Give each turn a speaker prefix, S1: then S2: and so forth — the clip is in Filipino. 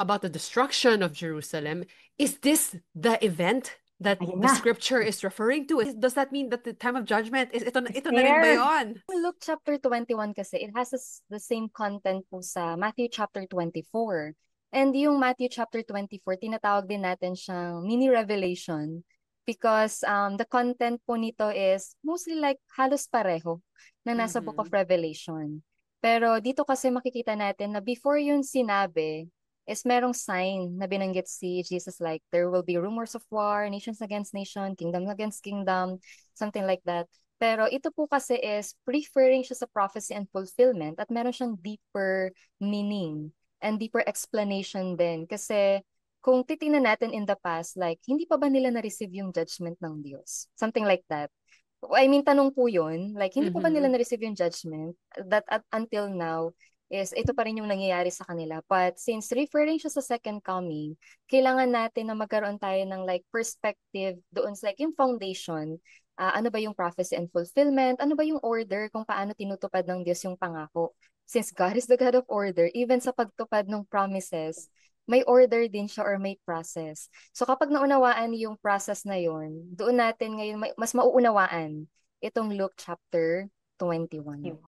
S1: about the destruction of Jerusalem. Is this the event that
S2: Ayun
S1: the
S2: na.
S1: scripture is referring to? Does that mean that the time of judgment is ito na rin ba
S2: There.
S1: yon?
S2: Luke chapter 21 kasi, it has the same content po sa Matthew chapter 24. And yung Matthew chapter 24, tinatawag din natin siyang mini revelation because the content po nito is mostly like halos pareho na nasa Book of
S1: Mhm.
S2: Revelation. Pero dito kasi makikita natin na before yun sinabi, is merong sign na binanggit si Jesus like there will be rumors of war, nations against nation, kingdom against kingdom, something like that. Pero ito po kasi is referring siya sa prophecy and fulfillment at meron siyang deeper meaning and deeper explanation din. Kasi kung titingnan natin in the past, like, hindi pa ba nila na-receive yung judgment ng Diyos? Something like that. I mean, tanong po yun. Like, hindi pa ba nila
S1: Mhm.
S2: na-receive yung judgment? That until now, is ito pa rin yung nangyayari sa kanila. But since referring siya sa second coming, kailangan natin na magkaroon tayo ng like perspective doon sa like yung foundation. Ano ba yung prophecy and fulfillment? Ano ba yung order kung paano tinutupad ng Diyos yung pangako? Since God is the God of order, even sa pagtupad ng promises, may order din siya or may process. So kapag naunawaan yung process na yun, doon natin ngayon mas mauunawaan itong Luke chapter 21.